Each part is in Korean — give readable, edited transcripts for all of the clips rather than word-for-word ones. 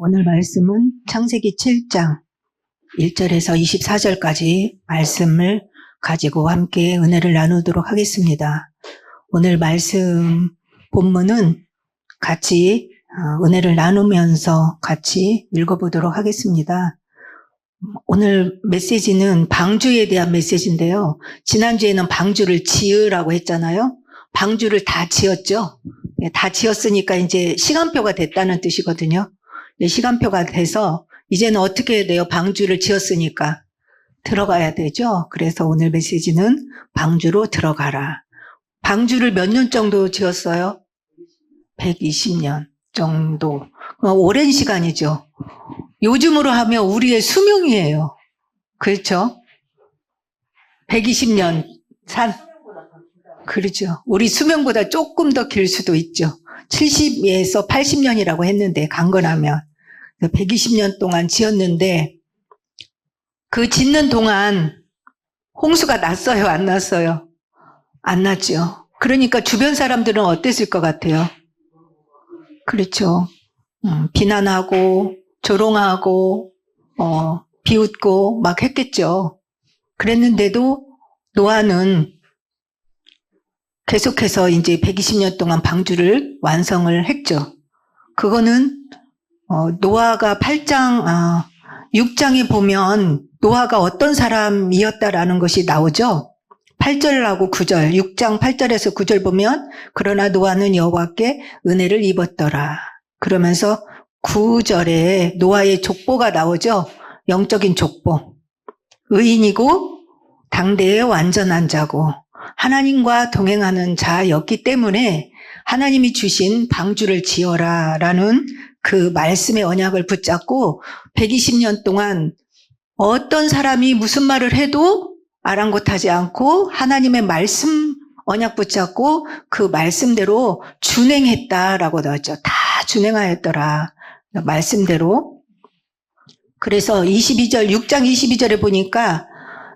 오늘 말씀은 창세기 7장 1절에서 24절까지 말씀을 가지고 함께 은혜를 나누도록 하겠습니다. 오늘 말씀 본문은 같이 은혜를 나누면서 같이 읽어보도록 하겠습니다. 오늘 메시지는 방주에 대한 메시지인데요. 지난주에는 방주를 지으라고 했잖아요. 방주를 다 지었죠. 다 지었으니까 이제 시간표가 됐다는 뜻이거든요. 시간표가 돼서 이제는 어떻게 해야 돼요? 방주를 지었으니까 들어가야 되죠. 그래서 오늘 메시지는 방주로 들어가라. 방주를 몇 년 정도 지었어요? 120년 정도. 오랜 시간이죠. 요즘으로 하면 우리의 수명이에요. 그렇죠? 120년 그렇죠. 우리 수명보다 조금 더 길 수도 있죠. 70에서 80년이라고 했는데 강건하면 120년 동안 지었는데 그 짓는 동안 홍수가 났어요? 안 났어요? 안 났죠. 그러니까 주변 사람들은 어땠을 것 같아요? 그렇죠. 비난하고 조롱하고 비웃고 막 했겠죠. 그랬는데도 노아는 계속해서 이제 120년 동안 방주를 완성을 했죠. 그거는 노아가 6장에 보면 노아가 어떤 사람이었다라는 것이 나오죠. 8절하고 9절, 6장 8절에서 9절 보면 그러나 노아는 여호와께 은혜를 입었더라. 그러면서 9절에 노아의 족보가 나오죠. 영적인 족보. 의인이고 당대의 완전한 자고 하나님과 동행하는 자였기 때문에 하나님이 주신 방주를 지어라 라는 그 말씀의 언약을 붙잡고 120년 동안 어떤 사람이 무슨 말을 해도 아랑곳하지 않고 하나님의 말씀 언약 붙잡고 그 말씀대로 준행했다라고 나왔죠. 다 준행하였더라. 말씀대로. 그래서 6장 22절에 보니까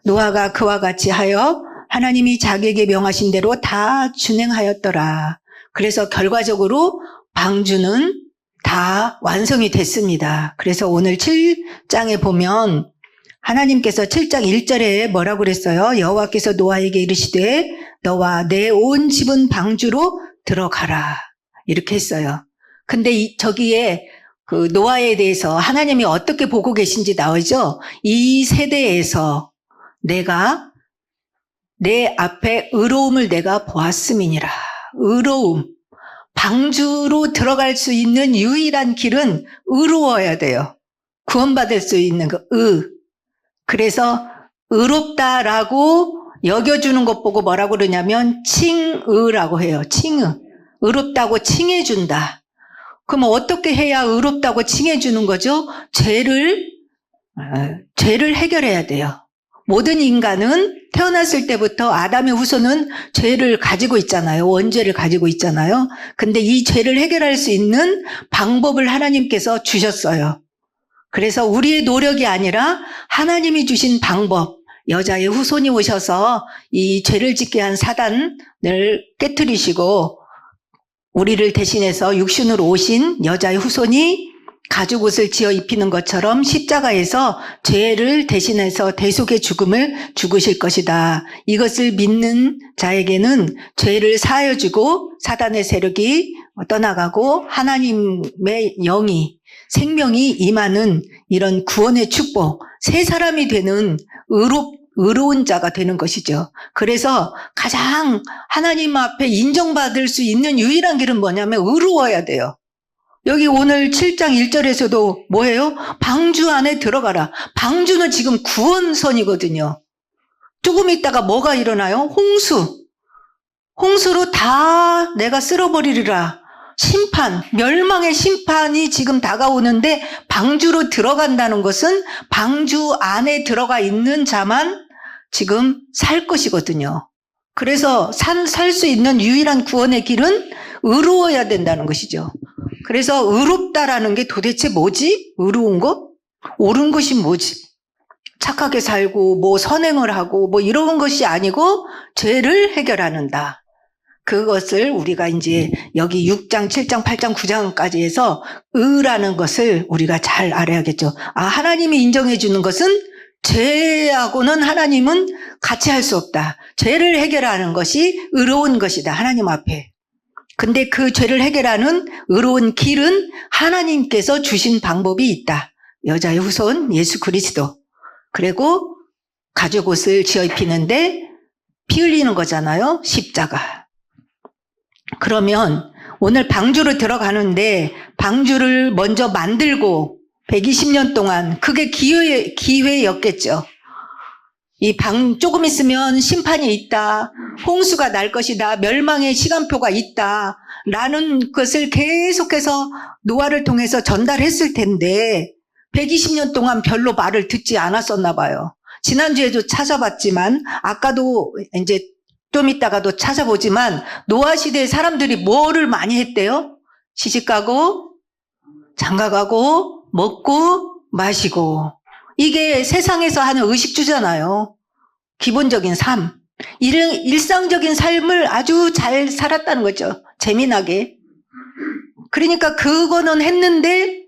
노아가 그와 같이 하여 하나님이 자기에게 명하신 대로 다 준행하였더라. 그래서 결과적으로 방주는 다 완성이 됐습니다. 그래서 오늘 7장에 보면 하나님께서 7장 1절에 뭐라고 그랬어요? 여호와께서 노아에게 이르시되 너와 내 온 집은 방주로 들어가라. 이렇게 했어요. 근데 저기에 그 노아에 대해서 하나님이 어떻게 보고 계신지 나오죠? 이 세대에서 내가 내 앞에 의로움을 내가 보았음이니라. 의로움. 방주로 들어갈 수 있는 유일한 길은 의로워야 돼요. 구원받을 수 있는 거, 그래서 의롭다라고 여겨주는 것 보고 뭐라고 그러냐면 칭의라고 해요. 칭의. 의롭다고 칭해준다. 그럼 어떻게 해야 의롭다고 칭해주는 거죠? 죄를 해결해야 돼요. 모든 인간은 태어났을 때부터 아담의 후손은 죄를 가지고 있잖아요. 원죄를 가지고 있잖아요. 근데 이 죄를 해결할 수 있는 방법을 하나님께서 주셨어요. 그래서 우리의 노력이 아니라 하나님이 주신 방법, 여자의 후손이 오셔서 이 죄를 짓게 한 사단을 깨트리시고 우리를 대신해서 육신으로 오신 여자의 후손이 가죽옷을 지어 입히는 것처럼 십자가에서 죄를 대신해서 대속의 죽음을 죽으실 것이다. 이것을 믿는 자에게는 죄를 사하여 주고 사단의 세력이 떠나가고 하나님의 영이 생명이 임하는 이런 구원의 축복, 새 사람이 되는 의로운 자가 되는 것이죠. 그래서 가장 하나님 앞에 인정받을 수 있는 유일한 길은 뭐냐면 의로워야 돼요. 여기 오늘 7장 1절에서도 뭐예요? 방주 안에 들어가라. 방주는 지금 구원선이거든요. 조금 있다가 뭐가 일어나요? 홍수로 다 내가 쓸어버리리라. 심판, 멸망의 심판이 지금 다가오는데 방주로 들어간다는 것은 방주 안에 들어가 있는 자만 지금 살 것이거든요. 그래서 살 수 있는 유일한 구원의 길은 의로워야 된다는 것이죠. 그래서 의롭다라는 게 도대체 뭐지? 의로운 것? 옳은 것이 뭐지? 착하게 살고 뭐 선행을 하고 뭐 이런 것이 아니고 죄를 해결하는다. 그것을 우리가 이제 여기 6장, 7장, 8장, 9장까지 해서 의라는 것을 우리가 잘 알아야겠죠. 하나님이 인정해 주는 것은 죄하고는 하나님은 같이 할 수 없다. 죄를 해결하는 것이 의로운 것이다. 하나님 앞에. 근데 그 죄를 해결하는 의로운 길은 하나님께서 주신 방법이 있다. 여자의 후손 예수 그리스도. 그리고 가죽 옷을 지어 입히는데 피 흘리는 거잖아요. 십자가. 그러면 오늘 방주로 들어가는데 방주를 먼저 만들고 120년 동안 그게 기회였겠죠. 조금 있으면 심판이 있다. 홍수가 날 것이다. 멸망의 시간표가 있다. 라는 것을 계속해서 노아를 통해서 전달했을 텐데 120년 동안 별로 말을 듣지 않았었나 봐요. 지난주에도 찾아봤지만 아까도 이제 좀 이따가도 찾아보지만 노아 시대의 사람들이 뭐를 많이 했대요? 시집가고 장가가고 먹고 마시고. 이게 세상에서 하는 의식주잖아요. 기본적인 삶. 일상적인 삶을 아주 잘 살았다는 거죠. 재미나게. 그러니까 그거는 했는데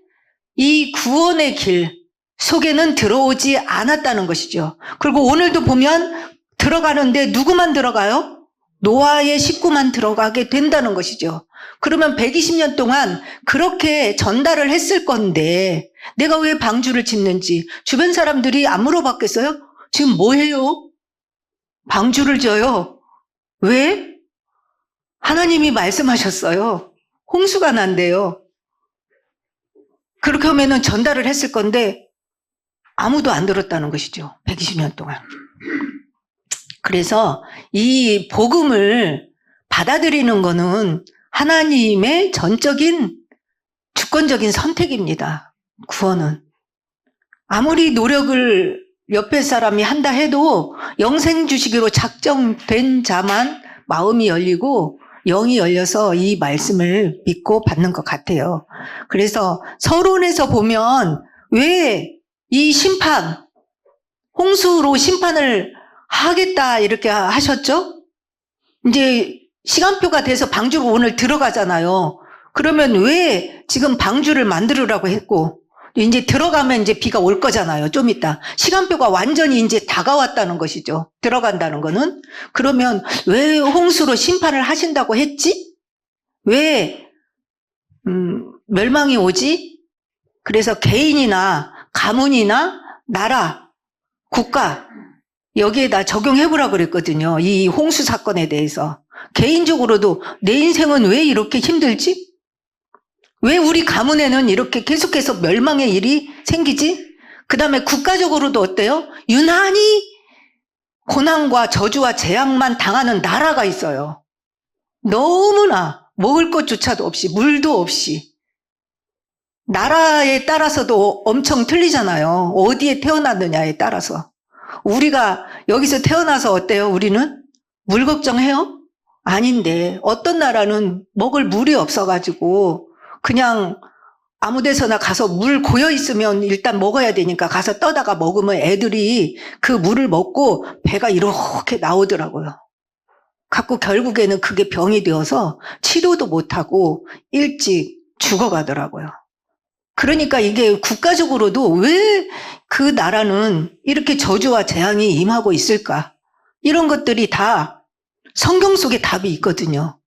이 구원의 길 속에는 들어오지 않았다는 것이죠. 그리고 오늘도 보면 들어가는데 누구만 들어가요? 노아의 식구만 들어가게 된다는 것이죠. 그러면 120년 동안 그렇게 전달을 했을 건데 내가 왜 방주를 짓는지 주변 사람들이 안 물어봤겠어요? 지금 뭐 해요? 방주를 져요. 왜? 하나님이 말씀하셨어요. 홍수가 난대요. 그렇게 하면은 전달을 했을 건데 아무도 안 들었다는 것이죠. 120년 동안. 그래서 이 복음을 받아들이는 거는 하나님의 전적인 주권적인 선택입니다. 구원은. 아무리 노력을 옆에 사람이 한다 해도 영생 주시기로 작정된 자만 마음이 열리고 영이 열려서 이 말씀을 믿고 받는 것 같아요. 그래서 서론에서 보면 왜 이 심판, 홍수로 심판을 하겠다 이렇게 하셨죠? 이제 시간표가 돼서 방주로 오늘 들어가잖아요. 그러면 왜 지금 방주를 만들으라고 했고 이제 들어가면 이제 비가 올 거잖아요. 좀 이따. 시간표가 완전히 이제 다가왔다는 것이죠. 들어간다는 거는. 그러면 왜 홍수로 심판을 하신다고 했지? 왜 멸망이 오지? 그래서 개인이나 가문이나 나라, 국가 여기에다 적용해보라고 그랬거든요. 이 홍수 사건에 대해서. 개인적으로도 내 인생은 왜 이렇게 힘들지? 왜 우리 가문에는 이렇게 계속해서 멸망의 일이 생기지? 그 다음에 국가적으로도 어때요? 유난히 고난과 저주와 재앙만 당하는 나라가 있어요. 너무나 먹을 것조차도 없이, 물도 없이. 나라에 따라서도 엄청 틀리잖아요. 어디에 태어났느냐에 따라서. 우리가 여기서 태어나서 어때요? 우리는? 물 걱정해요? 아닌데 어떤 나라는 먹을 물이 없어가지고 그냥 아무 데서나 가서 물 고여 있으면 일단 먹어야 되니까 가서 떠다가 먹으면 애들이 그 물을 먹고 배가 이렇게 나오더라고요. 갖고 결국에는 그게 병이 되어서 치료도 못하고 일찍 죽어가더라고요. 그러니까 이게 국가적으로도 왜 그 나라는 이렇게 저주와 재앙이 임하고 있을까? 이런 것들이 다 성경 속에 답이 있거든요.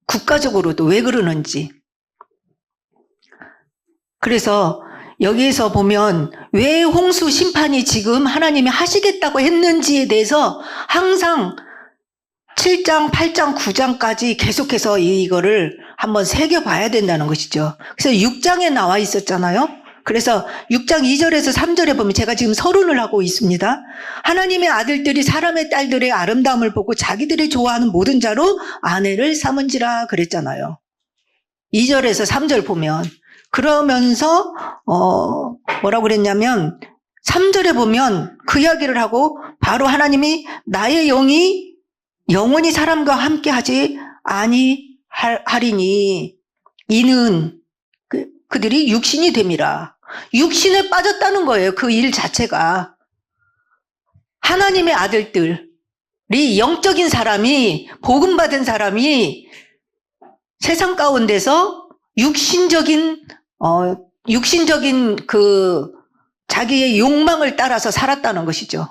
국가적으로도 왜 그러는지. 그래서 여기에서 보면 왜 홍수 심판이 지금 하나님이 하시겠다고 했는지에 대해서 항상 7장, 8장, 9장까지 계속해서 이거를 한번 새겨봐야 된다는 것이죠. 그래서 6장에 나와 있었잖아요. 그래서 6장 2절에서 3절에 보면 제가 지금 서론을 하고 있습니다. 하나님의 아들들이 사람의 딸들의 아름다움을 보고 자기들이 좋아하는 모든 자로 아내를 삼은지라 그랬잖아요. 2절에서 3절 보면 그러면서 뭐라고 그랬냐면 3절에 보면 그 이야기를 하고 바로 하나님이 나의 영이 영원히 사람과 함께 하지 아니하리니 이는 그들이 육신이 됨이라. 육신에 빠졌다는 거예요. 그 일 자체가. 하나님의 아들들, 영적인 사람이, 복음 받은 사람이 세상 가운데서 육신적인 자기의 욕망을 따라서 살았다는 것이죠.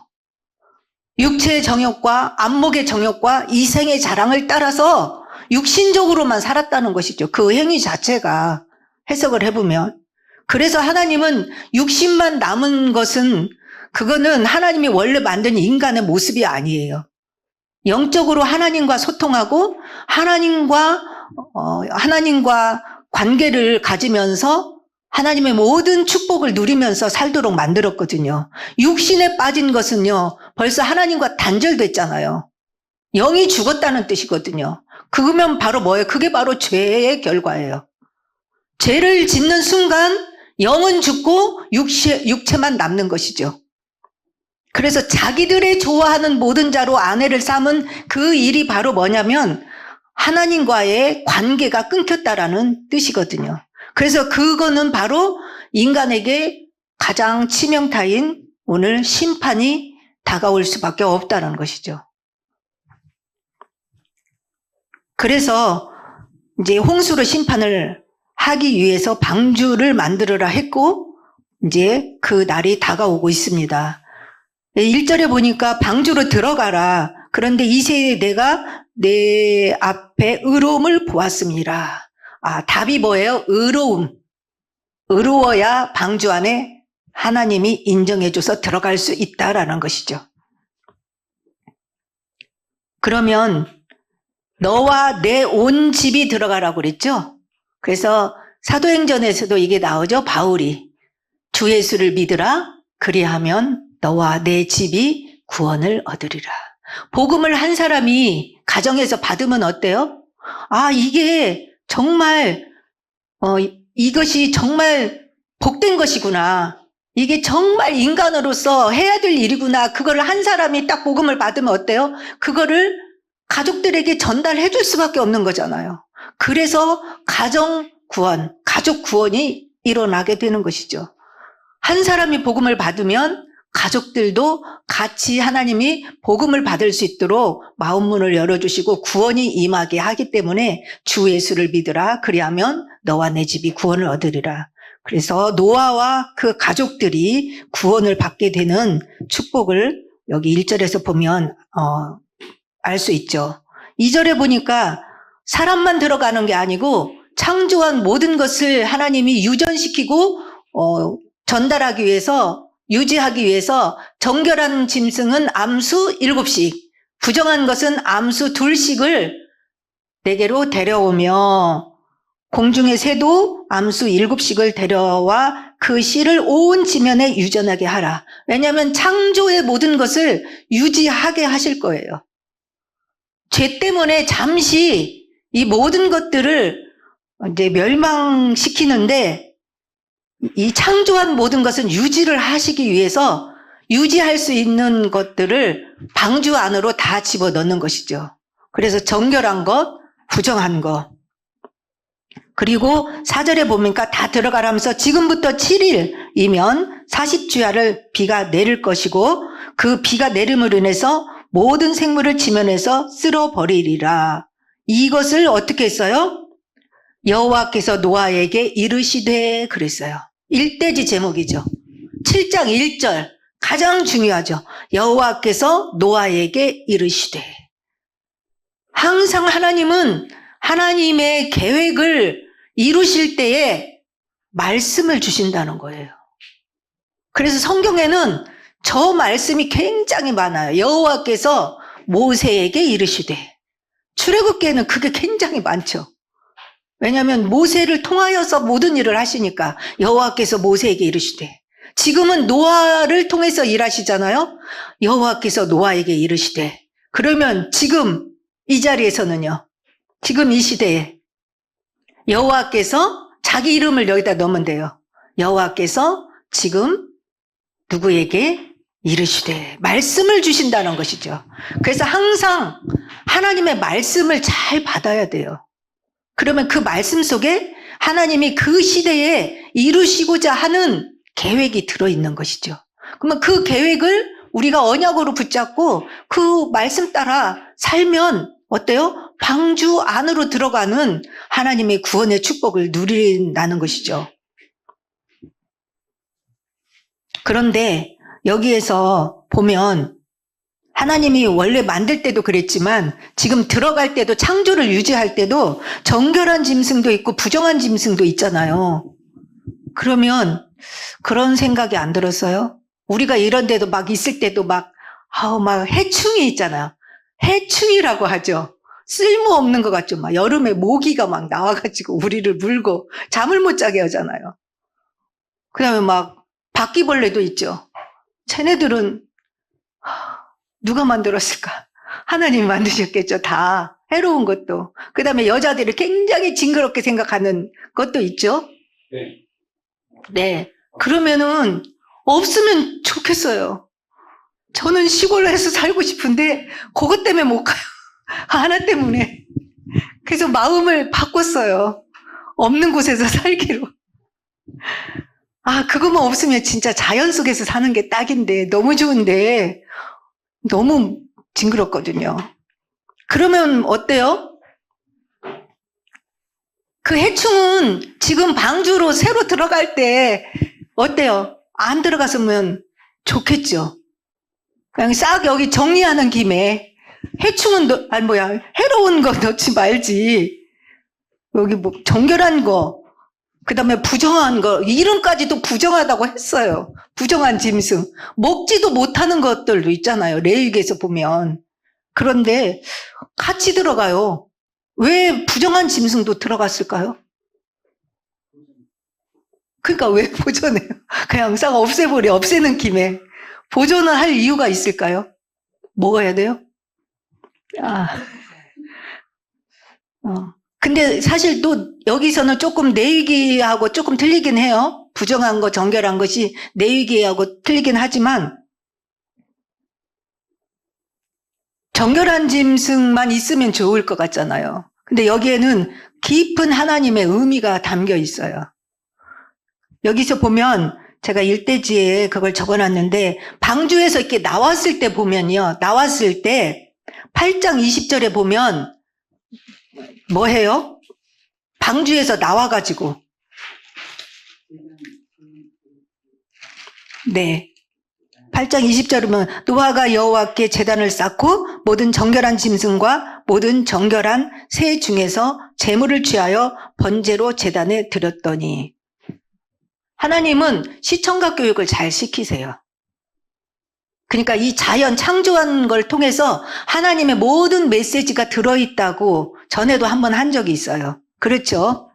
육체의 정욕과 안목의 정욕과 이생의 자랑을 따라서 육신적으로만 살았다는 것이죠. 그 행위 자체가 해석을 해보면. 그래서 하나님은 육신만 남은 것은 그거는 하나님이 원래 만든 인간의 모습이 아니에요. 영적으로 하나님과 소통하고 하나님과 관계를 가지면서 하나님의 모든 축복을 누리면서 살도록 만들었거든요. 육신에 빠진 것은요, 벌써 하나님과 단절됐잖아요. 영이 죽었다는 뜻이거든요. 그러면 바로 뭐예요? 그게 바로 죄의 결과예요. 죄를 짓는 순간 영은 죽고 육체만 남는 것이죠. 그래서 자기들의 좋아하는 모든 자로 아내를 삼은 그 일이 바로 뭐냐면 하나님과의 관계가 끊겼다라는 뜻이거든요. 그래서 그거는 바로 인간에게 가장 치명타인 오늘 심판이 다가올 수밖에 없다는 것이죠. 그래서 이제 홍수로 심판을 하기 위해서 방주를 만들어라 했고 이제 그 날이 다가오고 있습니다. 1절에 보니까 방주로 들어가라. 그런데 이새에 내가 내 앞에 의로움을 보았습니다. 답이 뭐예요? 의로움. 의로워야 방주 안에 하나님이 인정해줘서 들어갈 수 있다라는 것이죠. 그러면 너와 내 온 집이 들어가라고 그랬죠? 그래서 사도행전에서도 이게 나오죠. 바울이 주 예수를 믿으라. 그리하면 너와 내 집이 구원을 얻으리라. 복음을 한 사람이 가정에서 받으면 어때요? 이게 정말 이것이 정말 복된 것이구나. 이게 정말 인간으로서 해야 될 일이구나. 그거를 한 사람이 딱 복음을 받으면 어때요? 그거를 가족들에게 전달해 줄 수밖에 없는 거잖아요. 그래서 가정 구원, 가족 구원이 일어나게 되는 것이죠. 한 사람이 복음을 받으면 가족들도 같이 하나님이 복음을 받을 수 있도록 마음문을 열어주시고 구원이 임하게 하기 때문에 주 예수를 믿으라. 그리하면 너와 내 집이 구원을 얻으리라. 그래서 노아와 그 가족들이 구원을 받게 되는 축복을 여기 1절에서 보면 알 수 있죠. 2절에 보니까 사람만 들어가는 게 아니고 창조한 모든 것을 하나님이 유전시키고 전달하기 위해서 유지하기 위해서 정결한 짐승은 암수 7씩, 부정한 것은 암수 2씩을 내게로 데려오며 공중의 새도 암수 7씩을 데려와 그 씨를 온 지면에 유전하게 하라. 왜냐하면 창조의 모든 것을 유지하게 하실 거예요. 죄 때문에 잠시 이 모든 것들을 이제 멸망시키는데 이 창조한 모든 것은 유지를 하시기 위해서 유지할 수 있는 것들을 방주 안으로 다 집어넣는 것이죠. 그래서 정결한 것, 부정한 것. 그리고 4절에 보니까 다 들어가라면서 지금부터 7일이면 40주야를 비가 내릴 것이고 그 비가 내림으로 인해서 모든 생물을 지면에서 쓸어버리리라. 이것을 어떻게 했어요? 여호와께서 노아에게 이르시되 그랬어요. 일대지 제목이죠. 7장 1절 가장 중요하죠. 여호와께서 노아에게 이르시되. 항상 하나님은 하나님의 계획을 이루실 때에 말씀을 주신다는 거예요. 그래서 성경에는 저 말씀이 굉장히 많아요. 여호와께서 모세에게 이르시되. 출애굽기에는 그게 굉장히 많죠. 왜냐하면 모세를 통하여서 모든 일을 하시니까 여호와께서 모세에게 이르시되. 지금은 노아를 통해서 일하시잖아요. 여호와께서 노아에게 이르시되. 그러면 지금 이 자리에서는요. 지금 이 시대에 여호와께서 자기 이름을 여기다 넣으면 돼요. 여호와께서 지금 누구에게 이르시되 말씀을 주신다는 것이죠. 그래서 항상 하나님의 말씀을 잘 받아야 돼요. 그러면 그 말씀 속에 하나님이 그 시대에 이루시고자 하는 계획이 들어있는 것이죠. 그러면 그 계획을 우리가 언약으로 붙잡고 그 말씀 따라 살면 어때요? 방주 안으로 들어가는 하나님의 구원의 축복을 누린다는 것이죠. 그런데 여기에서 보면 하나님이 원래 만들 때도 그랬지만 지금 들어갈 때도 창조를 유지할 때도 정결한 짐승도 있고 부정한 짐승도 있잖아요. 그러면 그런 생각이 안 들었어요? 우리가 이런 데도 막 있을 때도 막 해충이 있잖아요. 해충이라고 하죠. 쓸모없는 것 같죠. 막 여름에 모기가 막 나와가지고 우리를 물고 잠을 못 자게 하잖아요. 그 다음에 막 바퀴벌레도 있죠. 쟤네들은 누가 만들었을까? 하나님이 만드셨겠죠. 다 해로운 것도. 그 다음에 여자들이 굉장히 징그럽게 생각하는 것도 있죠. 네. 그러면은 없으면 좋겠어요. 저는 시골에서 살고 싶은데 그것 때문에 못 가요. 하나 때문에. 그래서 마음을 바꿨어요. 없는 곳에서 살기로. 그것만 없으면 진짜 자연 속에서 사는 게 딱인데, 너무 좋은데 너무 징그럽거든요. 그러면 어때요? 그 해충은 지금 방주로 새로 들어갈 때 어때요? 안 들어갔으면 좋겠죠. 그냥 싹 여기 정리하는 김에 해충은 해로운 거 넣지 말지. 여기 뭐 정결한 거, 그 다음에 부정한 거, 이름까지도 부정하다고 했어요. 부정한 짐승. 먹지도 못하는 것들도 있잖아요. 레위기에서 보면. 그런데 같이 들어가요. 왜 부정한 짐승도 들어갔을까요? 그러니까 왜 보존해요? 그냥 싹 없애는 김에. 보존을 할 이유가 있을까요? 뭐가 해야 돼요? 근데 사실 또 여기서는 조금 레위기하고 조금 틀리긴 해요. 부정한 거, 정결한 것이 레위기하고 틀리긴 하지만 정결한 짐승만 있으면 좋을 것 같잖아요. 근데 여기에는 깊은 하나님의 의미가 담겨 있어요. 여기서 보면 제가 일대지에 그걸 적어놨는데 방주에서 이렇게 나왔을 때 보면요. 나왔을 때 8장 20절에 보면 뭐 해요? 방주에서 나와가지고 네. 8장 20절이면 노아가 여호와께 제단을 쌓고 모든 정결한 짐승과 모든 정결한 새 중에서 제물을 취하여 번제로 제단에 드렸더니 하나님은 시청각 교육을 잘 시키세요. 그러니까 이 자연 창조한 걸 통해서 하나님의 모든 메시지가 들어있다고 전에도 한번 한 적이 있어요. 그렇죠?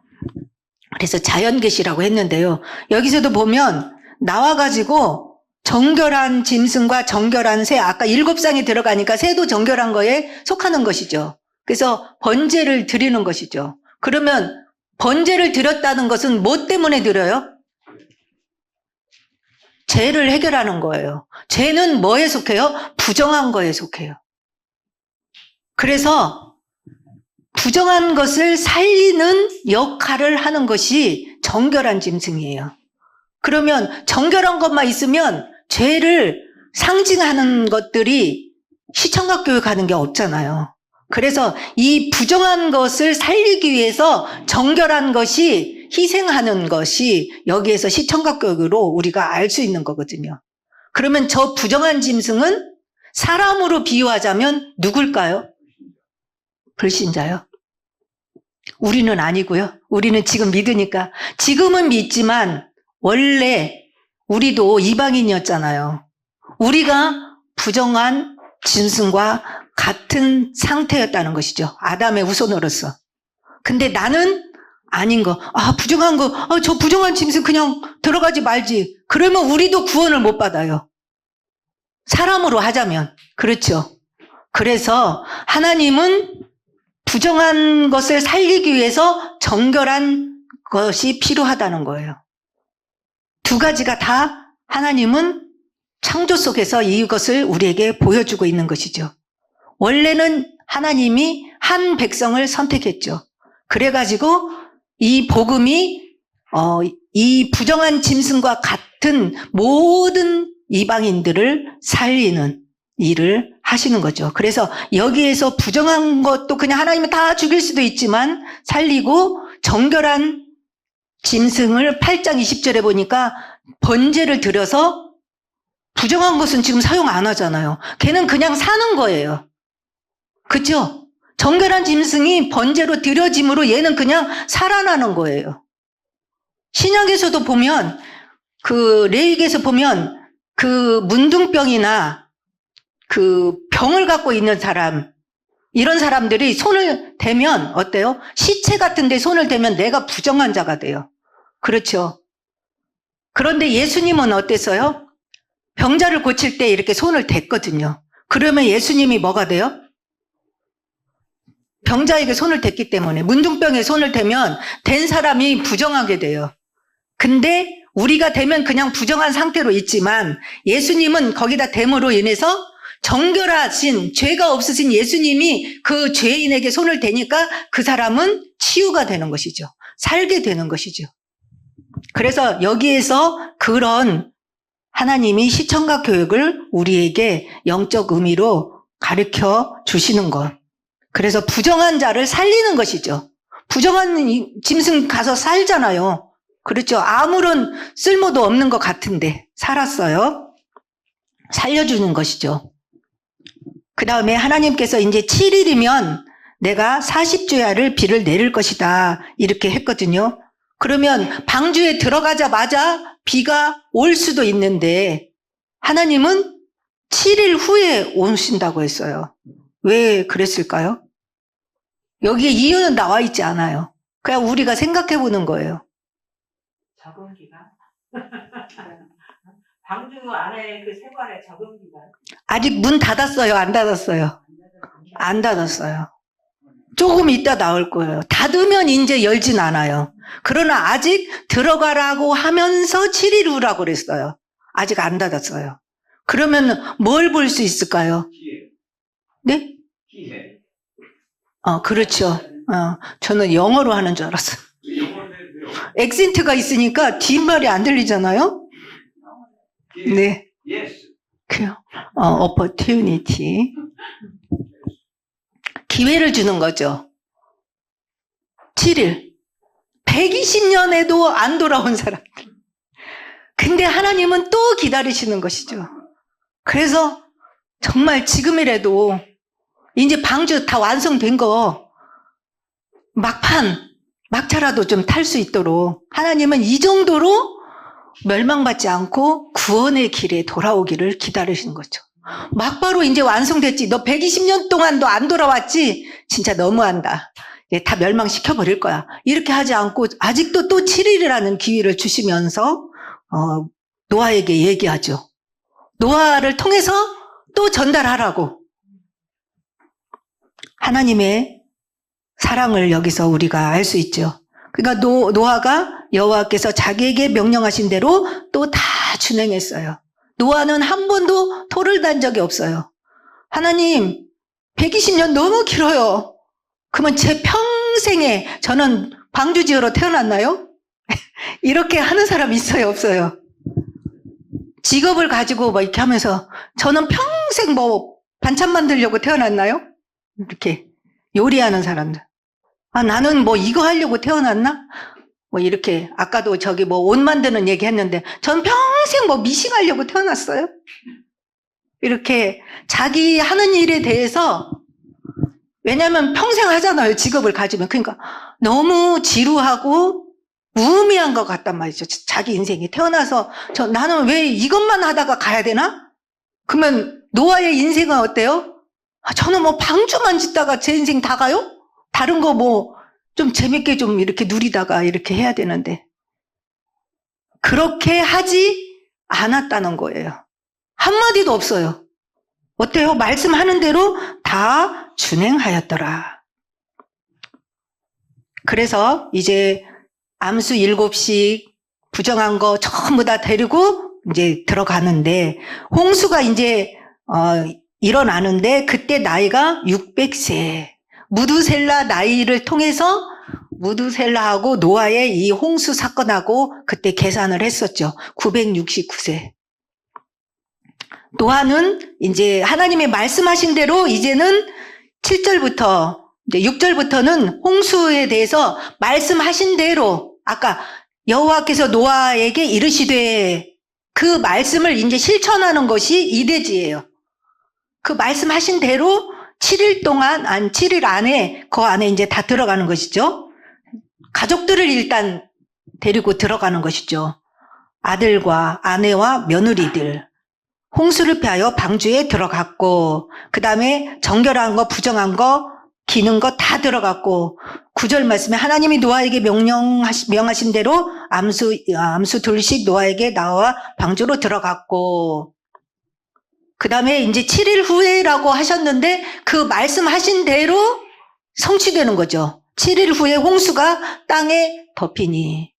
그래서 자연계시라고 했는데요. 여기서도 보면 나와가지고 정결한 짐승과 정결한 새, 아까 7쌍이 들어가니까 새도 정결한 거에 속하는 것이죠. 그래서 번제를 드리는 것이죠. 그러면 번제를 드렸다는 것은 뭐 때문에 드려요? 죄를 해결하는 거예요. 죄는 뭐에 속해요? 부정한 거에 속해요. 그래서 부정한 것을 살리는 역할을 하는 것이 정결한 짐승이에요. 그러면 정결한 것만 있으면 죄를 상징하는 것들이 시청각 교육하는 게 없잖아요. 그래서 이 부정한 것을 살리기 위해서 정결한 것이 희생하는 것이 여기에서 시청각 교육으로 우리가 알 수 있는 거거든요. 그러면 저 부정한 짐승은 사람으로 비유하자면 누굴까요? 불신자요. 우리는 아니고요. 우리는 지금 믿으니까. 지금은 믿지만 원래 우리도 이방인이었잖아요. 우리가 부정한 짐승과 같은 상태였다는 것이죠. 아담의 후손으로서. 근데 나는 아닌 거. 부정한 거. 저 부정한 짐승 그냥 들어가지 말지. 그러면 우리도 구원을 못 받아요. 사람으로 하자면. 그렇죠. 그래서 하나님은 부정한 것을 살리기 위해서 정결한 것이 필요하다는 거예요. 두 가지가 다 하나님은 창조 속에서 이것을 우리에게 보여주고 있는 것이죠. 원래는 하나님이 한 백성을 선택했죠. 그래가지고 이 복음이 이 부정한 짐승과 같은 모든 이방인들을 살리는 일을 하시는 거죠. 그래서 여기에서 부정한 것도 그냥 하나님이 다 죽일 수도 있지만 살리고, 정결한 짐승을 8장 20절에 보니까 번제를 드려서, 부정한 것은 지금 사용 안 하잖아요. 걔는 그냥 사는 거예요. 그죠? 정결한 짐승이 번제로 드려짐으로 얘는 그냥 살아나는 거예요. 신약에서도 보면, 레위기에서 보면 문둥병이나 병을 갖고 있는 사람, 이런 사람들이 손을 대면 어때요? 시체 같은 데 손을 대면 내가 부정한 자가 돼요. 그렇죠? 그런데 예수님은 어땠어요? 병자를 고칠 때 이렇게 손을 댔거든요. 그러면 예수님이 뭐가 돼요? 병자에게 손을 댔기 때문에, 문둥병에 손을 대면 댄 사람이 부정하게 돼요. 근데 우리가 대면 그냥 부정한 상태로 있지만, 예수님은 거기다 댐으로 인해서 정결하신, 죄가 없으신 예수님이 그 죄인에게 손을 대니까 그 사람은 치유가 되는 것이죠. 살게 되는 것이죠. 그래서 여기에서 그런 하나님이 시청각 교육을 우리에게 영적 의미로 가르쳐 주시는 것. 그래서 부정한 자를 살리는 것이죠. 부정한 짐승 가서 살잖아요. 그렇죠. 아무런 쓸모도 없는 것 같은데 살았어요. 살려주는 것이죠. 그 다음에 하나님께서 이제 7일이면 내가 40주야를 비를 내릴 것이다, 이렇게 했거든요. 그러면 방주에 들어가자마자 비가 올 수도 있는데 하나님은 7일 후에 오신다고 했어요. 왜 그랬을까요? 여기에 이유는 나와 있지 않아요. 그냥 우리가 생각해 보는 거예요. 적응 기간? 방주 안에 그 생활에 적응 기간? 아직 문 닫았어요? 안 닫았어요? 안 닫았어요. 조금 이따 나올 거예요. 닫으면 이제 열진 않아요. 그러나 아직 들어가라고 하면서 7일 후라고 그랬어요. 아직 안 닫았어요. 그러면 뭘 볼 수 있을까요? 네? 그렇죠. 저는 영어로 하는 줄 알았어요. 액센트가 있으니까 뒷말이 안 들리잖아요? 네. opportunity. 기회를 주는 거죠. 7일. 120년에도 안 돌아온 사람들. 근데 하나님은 또 기다리시는 것이죠. 그래서 정말 지금이라도 이제 방주 다 완성된 거 막차라도 좀 탈 수 있도록 하나님은 이 정도로 멸망받지 않고 구원의 길에 돌아오기를 기다리시는 거죠. 막바로 이제 완성됐지. 너 120년 동안도 안 돌아왔지? 진짜 너무한다. 다 멸망시켜버릴 거야. 이렇게 하지 않고 아직도 또 7일이라는 기회를 주시면서 노아에게 얘기하죠. 노아를 통해서 또 전달하라고. 하나님의 사랑을 여기서 우리가 알 수 있죠. 그러니까 노아가 여호와께서 자기에게 명령하신 대로 또 다 준행했어요. 노아는 한 번도 토를 단 적이 없어요. 하나님, 120년 너무 길어요. 그러면 제 평생에 저는 방주 지으러 태어났나요? 이렇게 하는 사람 있어요, 없어요? 직업을 가지고 뭐 이렇게 하면서 저는 평생 뭐 반찬 만들려고 태어났나요? 이렇게 요리하는 사람들. 나는 뭐 이거 하려고 태어났나? 뭐 이렇게 아까도 저기 뭐 옷 만드는 얘기 했는데 전 평생 뭐 미싱하려고 태어났어요. 이렇게 자기 하는 일에 대해서, 왜냐하면 평생 하잖아요, 직업을 가지면. 그러니까 너무 지루하고 무의미한 것 같단 말이죠. 자기 인생이 태어나서 나는 왜 이것만 하다가 가야 되나? 그러면 노아의 인생은 어때요? 저는 뭐 방주만 짓다가 제 인생 다 가요? 다른 거 뭐 좀 재밌게 좀 이렇게 누리다가 이렇게 해야 되는데 그렇게 하지 않았다는 거예요. 한마디도 없어요. 어때요? 말씀하는 대로 다 준행하였더라. 그래서 이제 암수 7씩 부정한 거 전부 다 데리고 이제 들어가는데, 홍수가 이제 일어나는데 그때 나이가 600세. 무두셀라 나이를 통해서 무두셀라하고 노아의 이 홍수 사건하고 그때 계산을 했었죠. 969세. 노아는 이제 하나님의 말씀하신 대로 이제는 7절부터 이제 6절부터는 홍수에 대해서 말씀하신 대로 아까 여호와께서 노아에게 이르시되 그 말씀을 이제 실천하는 것이 이대지예요. 그 말씀하신 대로 7일 동안, 7일 안에, 그 안에 이제 다 들어가는 것이죠. 가족들을 일단 데리고 들어가는 것이죠. 아들과 아내와 며느리들. 홍수를 피하여 방주에 들어갔고, 그 다음에 정결한 거, 부정한 거, 기는 거 다 들어갔고, 9절 말씀에 하나님이 노아에게 명하신 대로 암수 둘씩 노아에게 나와 방주로 들어갔고, 그 다음에 이제 7일 후에라고 하셨는데 그 말씀하신 대로 성취되는 거죠. 7일 후에 홍수가 땅에 덮이니.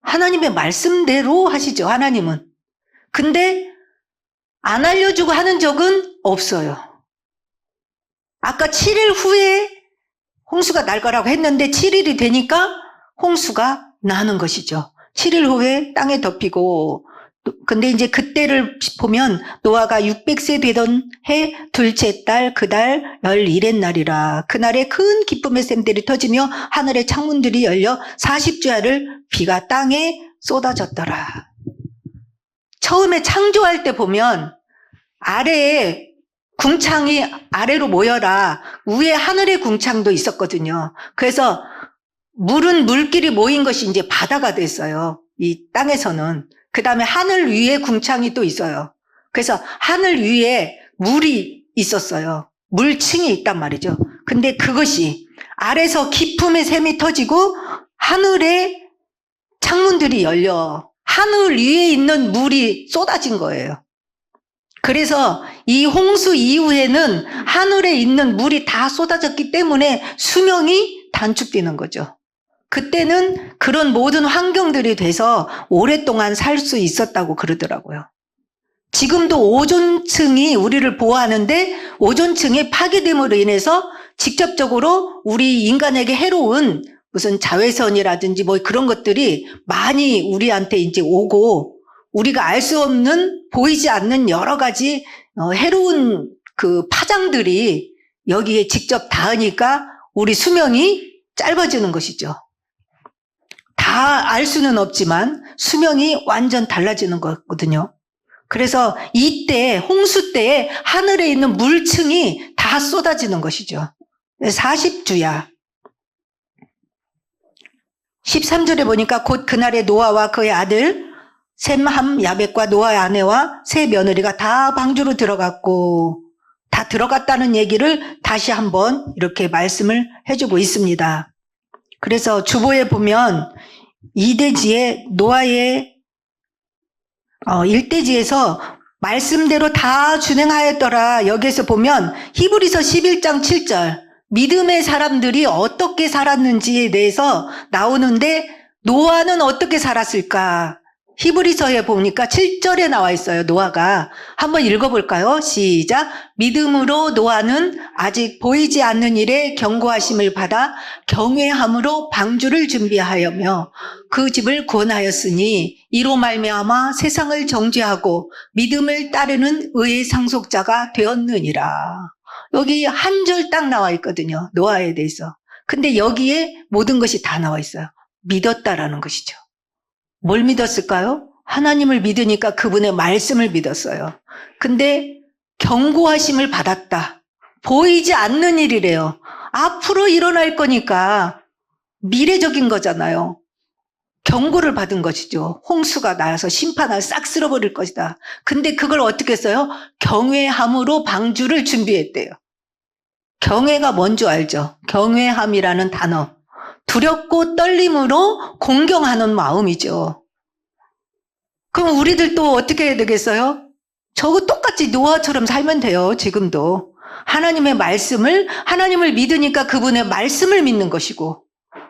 하나님의 말씀대로 하시죠, 하나님은. 근데 안 알려주고 하는 적은 없어요. 아까 7일 후에 홍수가 날 거라고 했는데 7일이 되니까 홍수가 나는 것이죠. 7일 후에 땅에 덮이고, 근데 이제 그때를 보면 노아가 600세 되던 해 둘째 달 그달 11의 날이라. 그날에 큰 기쁨의 샘들이 터지며 하늘의 창문들이 열려 40주야를 비가 땅에 쏟아졌더라. 처음에 창조할 때 보면 아래에 궁창이 아래로 모여라. 위에 하늘의 궁창도 있었거든요. 그래서 물길이 모인 것이 이제 바다가 됐어요. 이 땅에서는. 그 다음에 하늘 위에 궁창이 또 있어요. 그래서 하늘 위에 물이 있었어요. 물층이 있단 말이죠. 근데 그것이 아래서 기품의 샘이 터지고 하늘에 창문들이 열려 하늘 위에 있는 물이 쏟아진 거예요. 그래서 이 홍수 이후에는 하늘에 있는 물이 다 쏟아졌기 때문에 수명이 단축되는 거죠. 그때는 그런 모든 환경들이 돼서 오랫동안 살 수 있었다고 그러더라고요. 지금도 오존층이 우리를 보호하는데 오존층이 파괴됨으로 인해서 직접적으로 우리 인간에게 해로운 무슨 자외선이라든지 뭐 그런 것들이 많이 우리한테 이제 오고 우리가 알 수 없는 보이지 않는 여러 가지 해로운 그 파장들이 여기에 직접 닿으니까 우리 수명이 짧아지는 것이죠. 다 알 수는 없지만 수명이 완전 달라지는 거거든요. 그래서 이때 홍수 때에 하늘에 있는 물층이 다 쏟아지는 것이죠. 40주야. 13절에 보니까 곧 그날에 노아와 그의 아들 셈, 함, 야벳과 노아의 아내와 세 며느리가 다 방주로 들어갔고 다 들어갔다는 얘기를 다시 한번 이렇게 말씀을 해주고 있습니다. 그래서 주보에 보면 이대지에 노아의 일대지에서 말씀대로 다 준행하였더라. 여기에서 보면 히브리서 11장 7절 믿음의 사람들이 어떻게 살았는지에 대해서 나오는데 노아는 어떻게 살았을까? 히브리서에 보니까 7절에 나와 있어요. 노아가. 한번 읽어볼까요? 시작. 믿음으로 노아는 아직 보이지 않는 일에 경고하심을 받아 경외함으로 방주를 준비하여며 그 집을 구원하였으니 이로 말미암아 세상을 정죄하고 믿음을 따르는 의의 상속자가 되었느니라. 여기 한 절 딱 나와 있거든요. 노아에 대해서. 근데 여기에 모든 것이 다 나와 있어요. 믿었다라는 것이죠. 뭘 믿었을까요? 하나님을 믿으니까 그분의 말씀을 믿었어요. 근데 경고하심을 받았다. 보이지 않는 일이래요. 앞으로 일어날 거니까 미래적인 거잖아요. 경고를 받은 것이죠. 홍수가 나서 심판을 싹 쓸어버릴 것이다. 근데 그걸 어떻게 했어요? 경외함으로 방주를 준비했대요. 경외가 뭔지 알죠? 경외함이라는 단어. 두렵고 떨림으로 공경하는 마음이죠. 그럼 우리들도 어떻게 해야 되겠어요? 저거 똑같이 노아처럼 살면 돼요. 지금도. 하나님의 말씀을, 하나님을 믿으니까 그분의 말씀을 믿는 것이고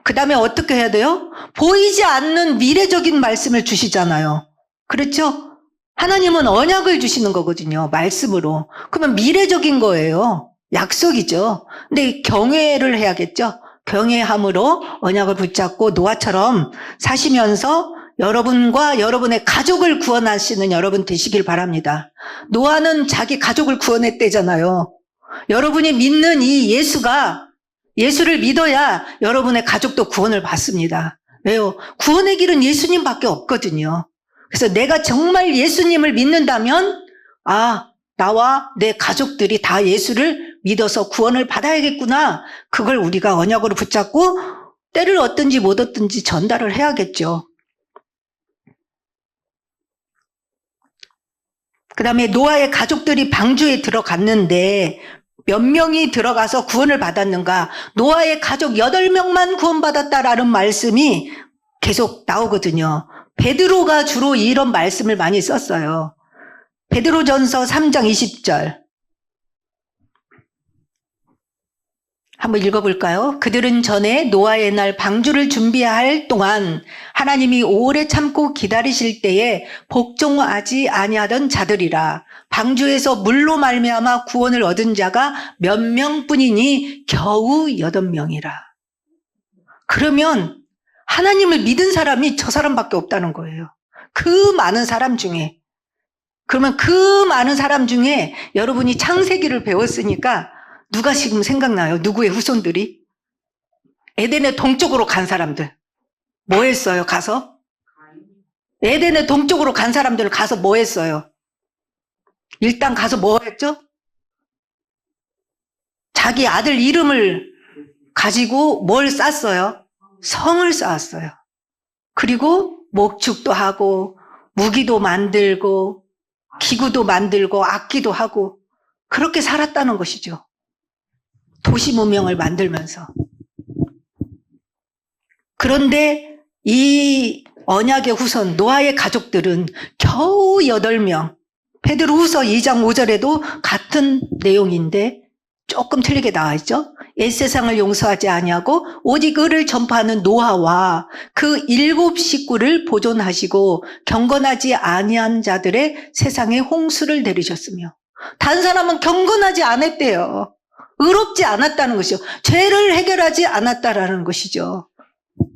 그 다음에 어떻게 해야 돼요? 보이지 않는 미래적인 말씀을 주시잖아요. 그렇죠? 하나님은 언약을 주시는 거거든요. 말씀으로. 그러면 미래적인 거예요. 약속이죠. 근데 경외를 해야겠죠. 경외함으로 언약을 붙잡고 노아처럼 사시면서 여러분과 여러분의 가족을 구원하시는 여러분 되시길 바랍니다. 노아는 자기 가족을 구원했대잖아요. 여러분이 믿는 이 예수를 믿어야 여러분의 가족도 구원을 받습니다. 왜요? 구원의 길은 예수님밖에 없거든요. 그래서 내가 정말 예수님을 믿는다면 나와 내 가족들이 다 예수를 믿어서 구원을 받아야겠구나. 그걸 우리가 언약으로 붙잡고 때를 얻든지 못 얻든지 전달을 해야겠죠. 그 다음에 노아의 가족들이 방주에 들어갔는데 몇 명이 들어가서 구원을 받았는가? 노아의 가족 8명만 구원받았다라는 말씀이 계속 나오거든요. 베드로가 주로 이런 말씀을 많이 썼어요. 베드로전서 3장 20절 한번 읽어볼까요? 그들은 전에 노아의 날 방주를 준비할 동안 하나님이 오래 참고 기다리실 때에 복종하지 아니하던 자들이라. 방주에서 물로 말미암아 구원을 얻은 자가 몇 명뿐이니 겨우 8명이라. 그러면 하나님을 믿은 사람이 저 사람밖에 없다는 거예요. 그 많은 사람 중에. 그러면 그 많은 사람 중에 여러분이 창세기를 배웠으니까 누가 지금 생각나요? 누구의 후손들이? 에덴의 동쪽으로 간 사람들. 뭐 했어요? 가서? 에덴의 동쪽으로 간 사람들 가서 뭐 했어요? 일단 가서 뭐 했죠? 자기 아들 이름을 가지고 뭘 쌓았어요? 성을 쌓았어요. 그리고 목축도 하고 무기도 만들고 기구도 만들고 악기도 하고 그렇게 살았다는 것이죠. 도시 문명을 만들면서. 그런데 이 언약의 후손 노아의 가족들은 겨우 8명. 베드로후서 2장 5절에도 같은 내용인데 조금 틀리게 나와 있죠. 옛세상을 용서하지 아니하고 오직 의를 전파하는 노아와 그 7 식구를 보존하시고 경건하지 아니한 자들의 세상에 홍수를 내리셨으며 다른 사람은 경건하지 않았대요. 의롭지 않았다는 것이죠. 죄를 해결하지 않았다라는 것이죠.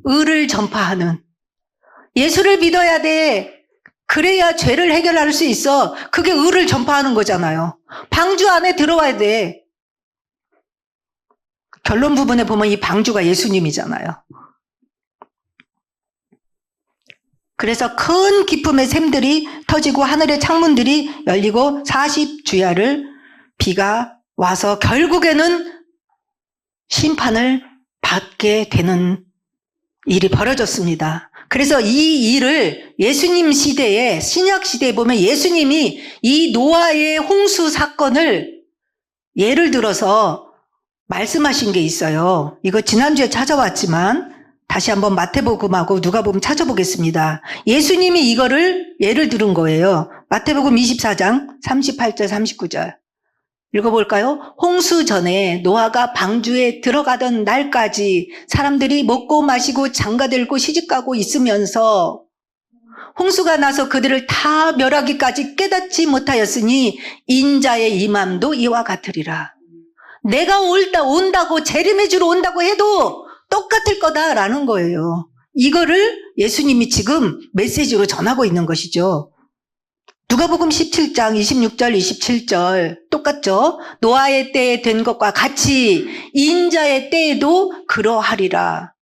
의를 전파하는. 예수를 믿어야 돼. 그래야 죄를 해결할 수 있어. 그게 의를 전파하는 거잖아요. 방주 안에 들어와야 돼. 결론 부분에 보면 이 방주가 예수님이잖아요. 그래서 큰 기쁨의 샘들이 터지고 하늘의 창문들이 열리고 40주야를 비가 와서 결국에는 심판을 받게 되는 일이 벌어졌습니다. 그래서 이 일을 예수님 시대에 신약 시대에 보면 예수님이 이 노아의 홍수 사건을 예를 들어서 말씀하신 게 있어요. 이거 지난주에 찾아왔지만 다시 한번 마태복음하고 누가복음 찾아보겠습니다. 예수님이 이거를 예를 들은 거예요. 마태복음 24장 38절 39절 읽어볼까요? 홍수 전에 노아가 방주에 들어가던 날까지 사람들이 먹고 마시고 장가들고 시집가고 있으면서 홍수가 나서 그들을 다 멸하기까지 깨닫지 못하였으니 인자의 임함도 이와 같으리라. 내가 온다고 재림의 주로 온다고 해도 똑같을 거다라는 거예요. 이거를 예수님이 지금 메시지로 전하고 있는 것이죠. 누가복음 17장 26절 27절 똑같죠? 노아의 때에 된 것과 같이 인자의 때에도 그러하리라.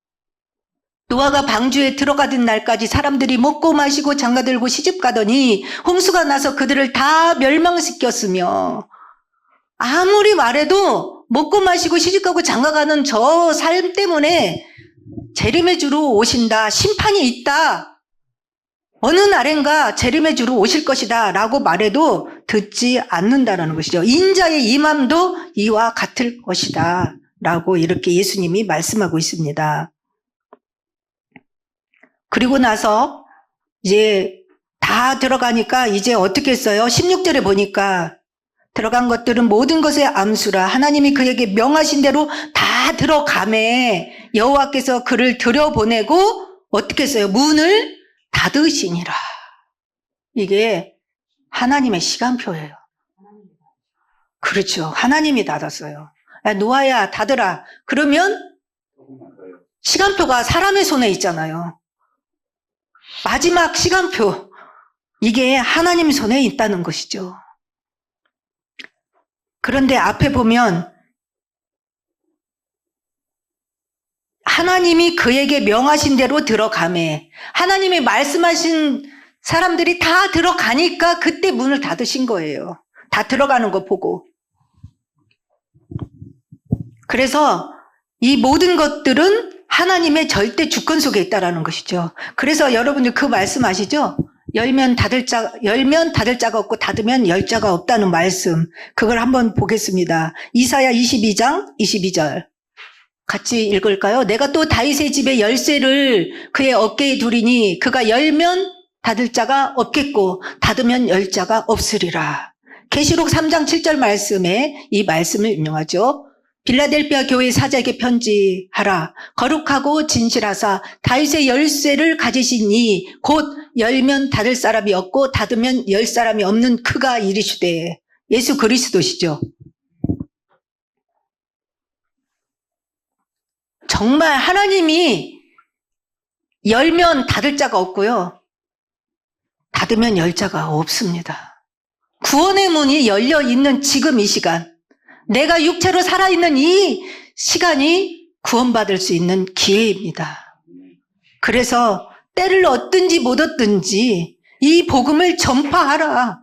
노아가 방주에 들어가던 날까지 사람들이 먹고 마시고 장가들고 시집가더니 홍수가 나서 그들을 다 멸망시켰으며 아무리 말해도 먹고 마시고 시집가고 장가가는 저 삶 때문에 재림의 주로 오신다. 심판이 있다. 어느 날엔가 재림의 주로 오실 것이다 라고 말해도 듣지 않는다라는 것이죠. 인자의 임함도 이와 같을 것이다 라고 이렇게 예수님이 말씀하고 있습니다. 그리고 나서 이제 다 들어가니까 이제 어떻게 했어요? 16절에 보니까 들어간 것들은 모든 것의 암수라 하나님이 그에게 명하신 대로 다 들어가매 여호와께서 그를 들여보내고 어떻게 했어요? 문을 닫으시니라. 이게 하나님의 시간표예요. 그렇죠. 하나님이 닫았어요. 야, 노아야 닫으라. 그러면 시간표가 사람의 손에 있잖아요. 마지막 시간표, 이게 하나님 손에 있다는 것이죠. 그런데 앞에 보면 하나님이 그에게 명하신 대로 들어가매, 하나님이 말씀하신 사람들이 다 들어가니까 그때 문을 닫으신 거예요. 다 들어가는 거 보고. 그래서 이 모든 것들은 하나님의 절대 주권 속에 있다라는 것이죠. 그래서 여러분들 그 말씀 아시죠? 열면 닫을 자가 없고 닫으면 열 자가 없다는 말씀. 그걸 한번 보겠습니다. 이사야 22장 22절. 같이 읽을까요? 내가 또 다윗의 집에 열쇠를 그의 어깨에 두리니 그가 열면 닫을 자가 없겠고 닫으면 열 자가 없으리라. 계시록 3장 7절 말씀에 이 말씀을 인용하죠. 빌라델피아 교회 사자에게 편지하라. 거룩하고 진실하사 다윗의 열쇠를 가지시니 곧 열면 닫을 사람이 없고 닫으면 열 사람이 없는 그가 이르시되. 예수 그리스도시죠. 정말 하나님이 열면 닫을 자가 없고요. 닫으면 열 자가 없습니다. 구원의 문이 열려 있는 지금 이 시간, 내가 육체로 살아있는 이 시간이 구원받을 수 있는 기회입니다. 그래서 때를 얻든지 못 얻든지 이 복음을 전파하라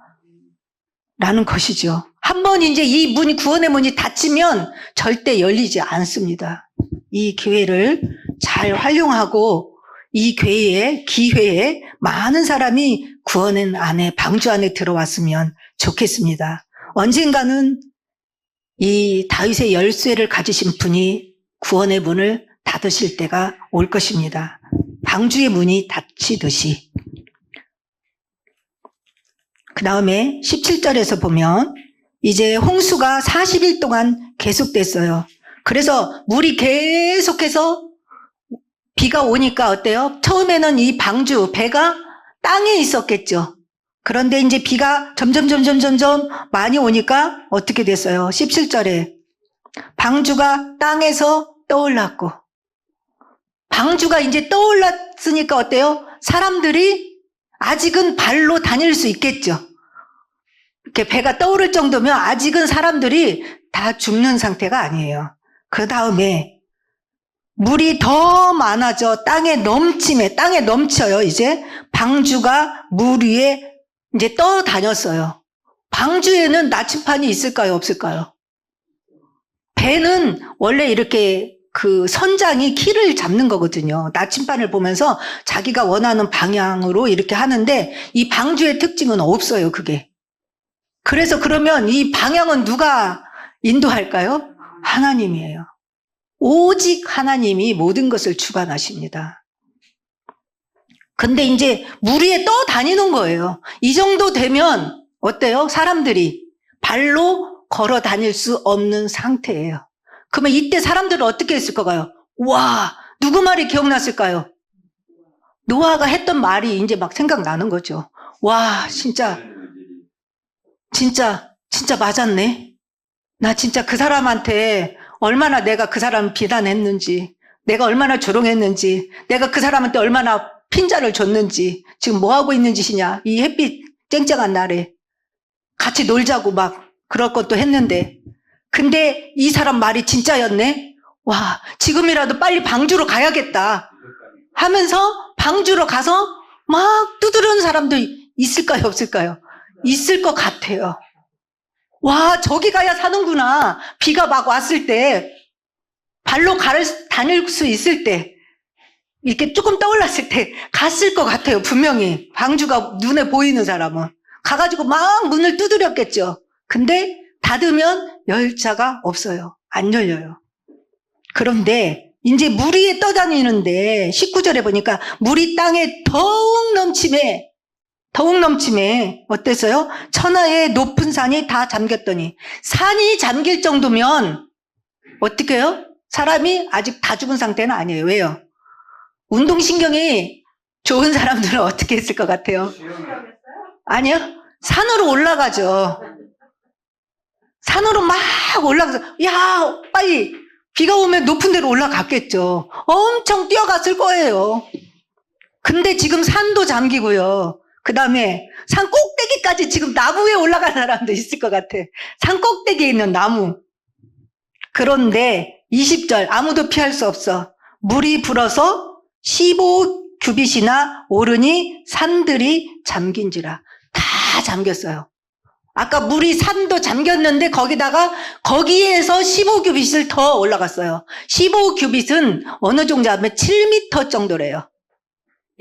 라는 것이죠. 한번 이제 이 문이, 구원의 문이 닫히면 절대 열리지 않습니다. 이 기회를 잘 활용하고 이 기회에 많은 사람이 구원의 안에, 방주 안에 들어왔으면 좋겠습니다. 언젠가는 이 다윗의 열쇠를 가지신 분이 구원의 문을 닫으실 때가 올 것입니다. 방주의 문이 닫히듯이. 그 다음에 17절에서 보면 이제 홍수가 40일 동안 계속됐어요. 그래서 물이 계속해서 비가 오니까 어때요? 처음에는 이 방주, 배가 땅에 있었겠죠. 그런데 이제 비가 점점 많이 오니까 어떻게 됐어요? 17절에 방주가 땅에서 떠올랐고, 방주가 이제 떠올랐으니까 어때요? 사람들이 아직은 발로 다닐 수 있겠죠. 이렇게 배가 떠오를 정도면 아직은 사람들이 다 죽는 상태가 아니에요. 그 다음에 물이 더 많아져 땅에 넘쳐요. 이제 방주가 물 위에 이제 떠다녔어요. 방주에는 나침판이 있을까요? 없을까요? 배는 원래 이렇게 그 선장이 키를 잡는 거거든요. 나침판을 보면서 자기가 원하는 방향으로 이렇게 하는데 이 방주의 특징은 없어요, 그게. 그래서 그러면 이 방향은 누가 인도할까요? 하나님이에요. 오직 하나님이 모든 것을 주관하십니다. 근데 이제 물 위에 떠다니는 거예요. 이 정도 되면 어때요? 사람들이 발로 걸어 다닐 수 없는 상태예요. 그러면 이때 사람들은 어떻게 했을까요? 와, 누구 말이 기억났을까요? 노아가 했던 말이 이제 막 생각나는 거죠. 와, 진짜 맞았네. 나 진짜 그 사람한테 얼마나 내가 그 사람을 비난했는지, 내가 얼마나 조롱했는지, 내가 그 사람한테 얼마나 핀자를 줬는지, 지금 뭐 하고 있는 짓이냐. 이 햇빛 쨍쨍한 날에 같이 놀자고 막 그럴 것도 했는데, 근데 이 사람 말이 진짜였네. 와, 지금이라도 빨리 방주로 가야겠다 하면서 방주로 가서 막 두드리는 사람도 있을까요, 없을까요? 있을 것 같아요. 와, 저기 가야 사는구나. 비가 막 왔을 때, 발로 다닐 수 있을 때, 이렇게 조금 떠올랐을 때 갔을 것 같아요, 분명히. 방주가 눈에 보이는 사람은. 가가지고 막 문을 두드렸겠죠. 근데 닫으면 열자가 없어요. 안 열려요. 그런데 이제 물 위에 떠다니는데 19절에 보니까 물이 땅에 더욱 넘침에 어땠어요? 천하의 높은 산이 다 잠겼더니, 산이 잠길 정도면 어떻게 해요? 사람이 아직 다 죽은 상태는 아니에요. 왜요? 운동신경이 좋은 사람들은 어떻게 했을 것 같아요? 아니요. 산으로 올라가죠. 산으로 막 올라가서, 야, 빨리 비가 오면 높은 데로 올라갔겠죠. 엄청 뛰어갔을 거예요. 근데 지금 산도 잠기고요. 그 다음에 산 꼭대기까지 지금 나무 위에 올라간 사람도 있을 것 같아. 산 꼭대기에 있는 나무. 그런데 20절 아무도 피할 수 없어. 물이 불어서 15규빗이나 오르니 산들이 잠긴지라. 다 잠겼어요. 아까 물이 산도 잠겼는데 거기에서 15규빗을 더 올라갔어요. 15규빗은 어느 정도 하면 7m 정도래요.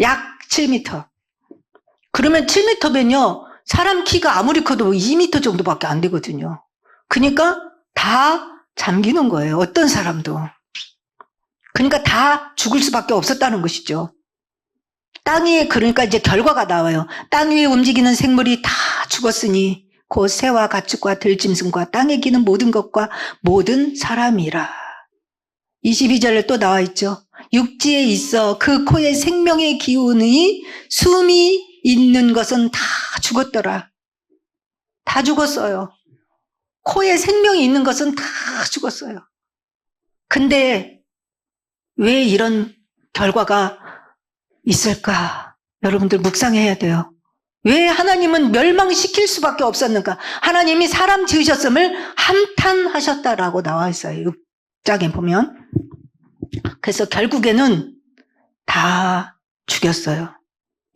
약 7m. 그러면 7m면요. 사람 키가 아무리 커도 2m 정도밖에 안 되거든요. 그러니까 다 잠기는 거예요. 어떤 사람도. 그러니까 다 죽을 수밖에 없었다는 것이죠. 땅 위에 그러니까 이제 결과가 나와요. 땅 위에 움직이는 생물이 다 죽었으니 곧 새와 가축과 들짐승과 땅에 기는 모든 것과 모든 사람이라. 22절에 또 나와 있죠. 육지에 있어 그 코에 생명의 기운이 숨이 있는 것은 다 죽었더라. 다 죽었어요. 코에 생명이 있는 것은 다 죽었어요. 근데 왜 이런 결과가 있을까? 여러분들 묵상해야 돼요. 왜 하나님은 멸망시킬 수밖에 없었는가? 하나님이 사람 지으셨음을 한탄하셨다라고 나와 있어요. 6장에 보면. 그래서 결국에는 다 죽였어요.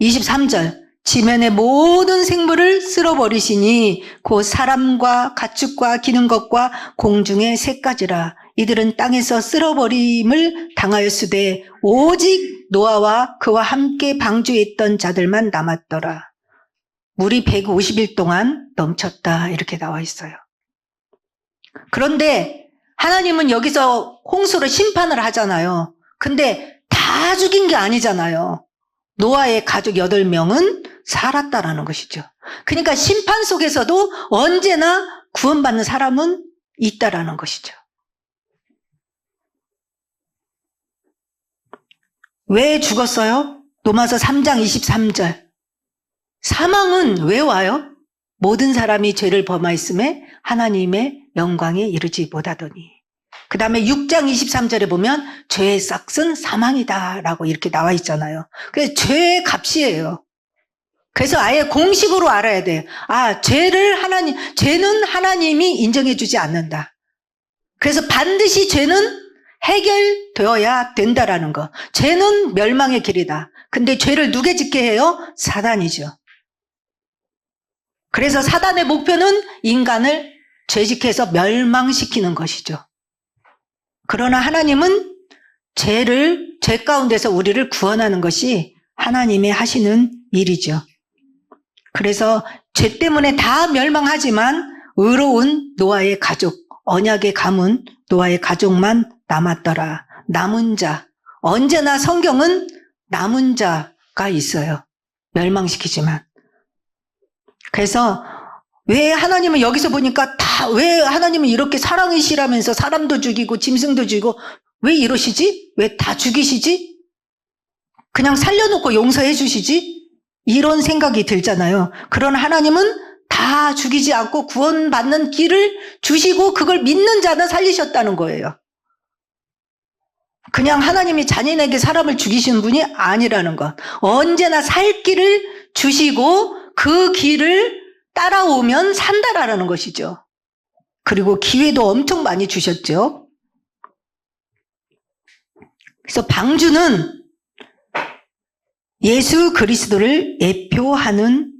23절 지면의 모든 생물을 쓸어버리시니 곧 사람과 가축과 기는 것과 공중의 새까지라. 이들은 땅에서 쓸어버림을 당하였으되 오직 노아와 그와 함께 방주에 있던 자들만 남았더라. 물이 150일 동안 넘쳤다 이렇게 나와 있어요. 그런데 하나님은 여기서 홍수로 심판을 하잖아요. 근데 다 죽인 게 아니잖아요. 노아의 가족 8명은 살았다라는 것이죠. 그러니까 심판 속에서도 언제나 구원받는 사람은 있다라는 것이죠. 왜 죽었어요? 로마서 3장 23절. 사망은 왜 와요? 모든 사람이 죄를 범하였음에 하나님의 영광에 이르지 못하더니. 그 다음에 6장 23절에 보면 죄의 싹은 사망이다 라고 이렇게 나와 있잖아요. 그래서 죄의 값이에요. 그래서 아예 공식으로 알아야 돼요. 죄는 하나님이 인정해 주지 않는다. 그래서 반드시 죄는 해결되어야 된다라는 거. 죄는 멸망의 길이다. 근데 죄를 누가 짓게 해요? 사단이죠. 그래서 사단의 목표는 인간을 죄짓게 해서 멸망시키는 것이죠. 그러나 하나님은 죄 가운데서 우리를 구원하는 것이 하나님의 하시는 일이죠. 그래서 죄 때문에 다 멸망하지만 의로운 노아의 가족, 언약의 가문 노아의 가족만 남았더라. 남은 자. 언제나 성경은 남은 자가 있어요. 멸망시키지만. 그래서 왜 하나님은 여기서 보니까 왜 하나님은 이렇게 사랑이시라면서 사람도 죽이고 짐승도 죽이고 왜 이러시지? 왜 다 죽이시지? 그냥 살려놓고 용서해 주시지? 이런 생각이 들잖아요. 그러나 하나님은 다 죽이지 않고 구원받는 길을 주시고 그걸 믿는 자는 살리셨다는 거예요. 그냥 하나님이 자신에게 사람을 죽이시는 분이 아니라는 것. 언제나 살 길을 주시고 그 길을 따라오면 산다라는 것이죠. 그리고 기회도 엄청 많이 주셨죠. 그래서 방주는 예수 그리스도를 예표하는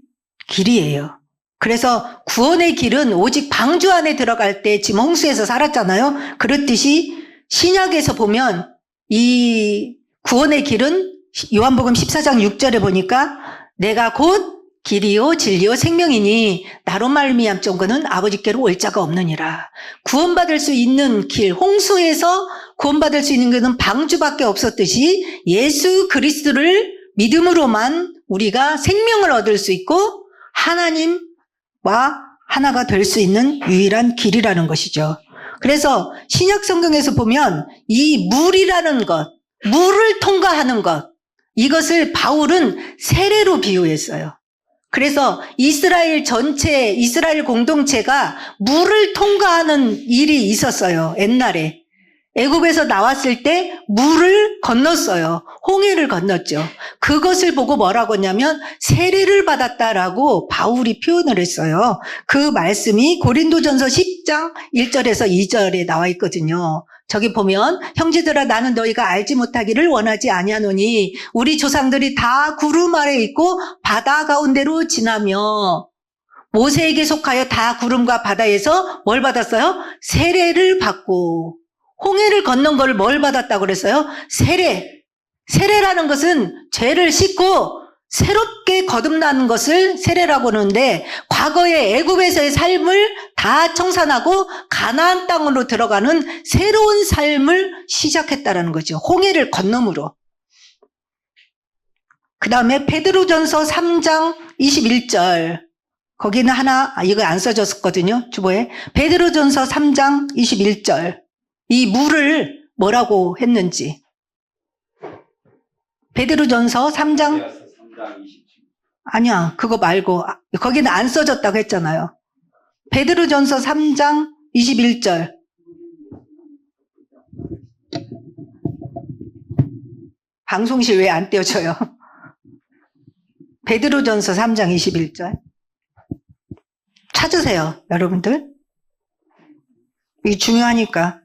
길이에요. 그래서 구원의 길은 오직 방주 안에 들어갈 때 지금 홍수에서 살았잖아요. 그렇듯이 신약에서 보면 이 구원의 길은 요한복음 14장 6절에 보니까 내가 곧 길이요 진리요 생명이니 나로 말미암 자는 아버지께로 올 자가 없느니라. 구원받을 수 있는 길, 홍수에서 구원받을 수 있는 것은 방주밖에 없었듯이 예수 그리스도를 믿음으로만 우리가 생명을 얻을 수 있고 하나님과 하나가 될 수 있는 유일한 길이라는 것이죠. 그래서 신약 성경에서 보면 이 물이라는 것, 물을 통과하는 것, 이것을 바울은 세례로 비유했어요. 그래서 이스라엘 공동체가 물을 통과하는 일이 있었어요. 옛날에. 애굽에서 나왔을 때 물을 건넜어요. 홍해를 건넜죠. 그것을 보고 뭐라고 했냐면 세례를 받았다라고 바울이 표현을 했어요. 그 말씀이 고린도전서 10장 1절에서 2절에 나와 있거든요. 저기 보면 형제들아 나는 너희가 알지 못하기를 원하지 아니하노니 우리 조상들이 다 구름 아래 있고 바다 가운데로 지나며 모세에게 속하여 다 구름과 바다에서 뭘 받았어요? 세례를 받고 홍해를 건넌 걸 뭘 받았다고 그랬어요? 세례. 세례라는 것은 죄를 씻고 새롭게 거듭나는 것을 세례라고 하는데 과거의 애굽에서의 삶을 다 청산하고 가나안 땅으로 들어가는 새로운 삶을 시작했다라는 거죠. 홍해를 건너므로. 그 다음에 베드로전서 3장 21절. 거기는 이거 안 써졌었거든요. 주보에. 베드로전서 3장 21절. 이 물을 뭐라고 했는지. 베드로전서 3장. 아니야, 그거 말고. 거기는 안 써졌다고 했잖아요. 베드로전서 3장 21절. 방송실 왜 안 띄워줘요? 베드로전서 3장 21절. 찾으세요, 여러분들. 이게 중요하니까.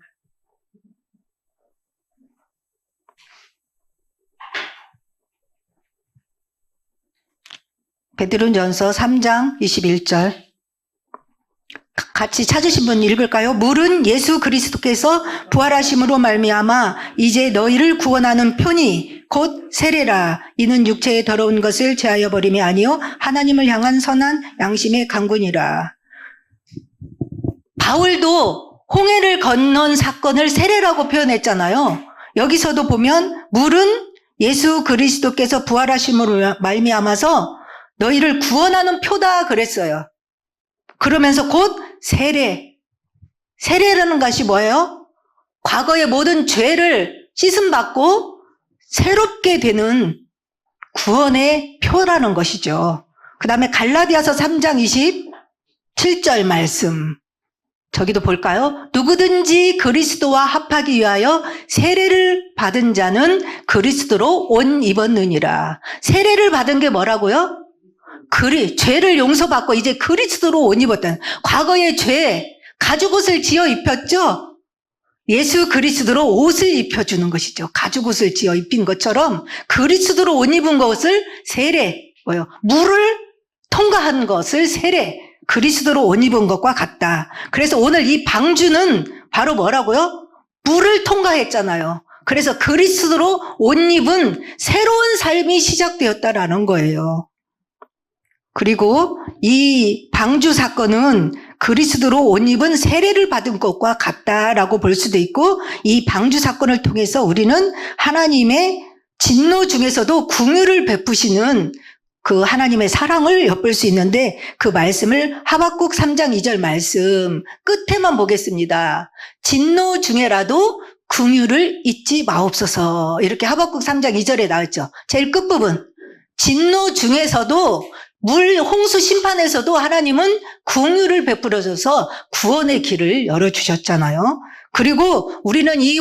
베드로전서 3장 21절. 같이 찾으신 분 읽을까요? 물은 예수 그리스도께서 부활하심으로 말미암아 이제 너희를 구원하는 표니 곧 세례라. 이는 육체의 더러운 것을 제하여 버림이 아니요 하나님을 향한 선한 양심의 강군이라. 바울도 홍해를 건넌 사건을 세례라고 표현했잖아요. 여기서도 보면 물은 예수 그리스도께서 부활하심으로 말미암아서 너희를 구원하는 표다 그랬어요. 그러면서 곧 세례. 세례라는 것이 뭐예요? 과거의 모든 죄를 씻음받고 새롭게 되는 구원의 표라는 것이죠. 그 다음에 갈라디아서 3장 27절 말씀. 저기도 볼까요? 누구든지 그리스도와 합하기 위하여 세례를 받은 자는 그리스도로 옷 입었느니라. 세례를 받은 게 뭐라고요? 죄를 용서받고 이제 그리스도로 옷 입었다는. 과거의 죄, 가죽옷을 지어 입혔죠? 예수 그리스도로 옷을 입혀주는 것이죠. 가죽옷을 지어 입힌 것처럼 그리스도로 옷 입은 것을 세례, 물을 통과한 것을 세례, 그리스도로 옷 입은 것과 같다. 그래서 오늘 이 방주는 바로 뭐라고요? 물을 통과했잖아요. 그래서 그리스도로 옷 입은 새로운 삶이 시작되었다라는 거예요. 그리고 이 방주 사건은 그리스도로 옷 입은 세례를 받은 것과 같다라고 볼 수도 있고, 이 방주 사건을 통해서 우리는 하나님의 진노 중에서도 긍휼을 베푸시는 그 하나님의 사랑을 엿볼 수 있는데, 그 말씀을 하박국 3장 2절 말씀 끝에만 보겠습니다. 진노 중에라도 긍휼을 잊지 마옵소서. 이렇게 하박국 3장 2절에 나왔죠. 제일 끝부분. 진노 중에서도 홍수 심판에서도 하나님은 긍휼을 베풀어줘서 구원의 길을 열어주셨잖아요. 그리고 우리는 이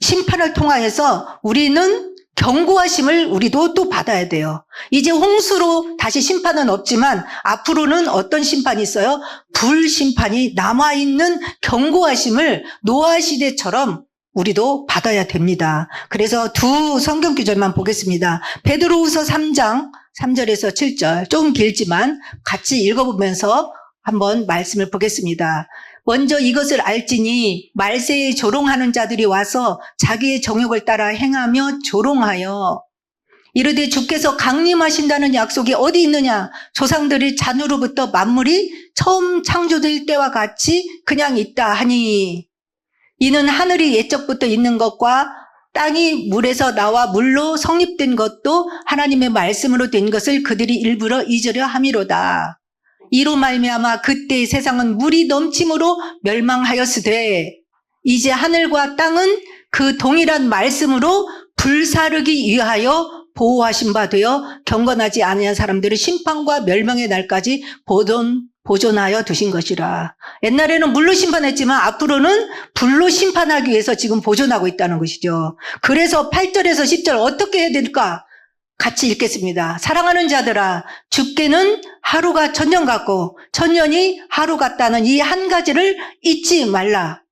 심판을 통하여서 우리는 경고하심을 우리도 또 받아야 돼요. 이제 홍수로 다시 심판은 없지만 앞으로는 어떤 심판이 있어요? 불심판이 남아있는 경고하심을 노아 시대처럼 우리도 받아야 됩니다. 그래서 두 성경 구절만 보겠습니다. 베드로후서 3장 3절에서 7절, 조금 길지만 같이 읽어보면서 한번 말씀을 보겠습니다. 먼저 이것을 알지니 말세에 조롱하는 자들이 와서 자기의 정욕을 따라 행하며 조롱하여 이르되 주께서 강림하신다는 약속이 어디 있느냐? 조상들이 잔으로부터 만물이 처음 창조될 때와 같이 그냥 있다 하니, 이는 하늘이 옛적부터 있는 것과 땅이 물에서 나와 물로 성립된 것도 하나님의 말씀으로 된 것을 그들이 일부러 잊으려 함이로다. 이로 말미암아 그때 세상은 물이 넘침으로 멸망하였으되 이제 하늘과 땅은 그 동일한 말씀으로 불사르기 위하여 보호하신 바 되어 경건하지 아니한 사람들의 심판과 멸망의 날까지 보존하여 두신 것이라. 옛날에는 물로 심판했지만 앞으로는 불로 심판하기 위해서 지금 보존하고 있다는 것이죠. 그래서 8절에서 10절 어떻게 해야 될까? 같이 읽겠습니다. 사랑하는 자들아, 주께는 하루가 천년 같고 천년이 하루 같다는 이 한 가지를 잊지 말라.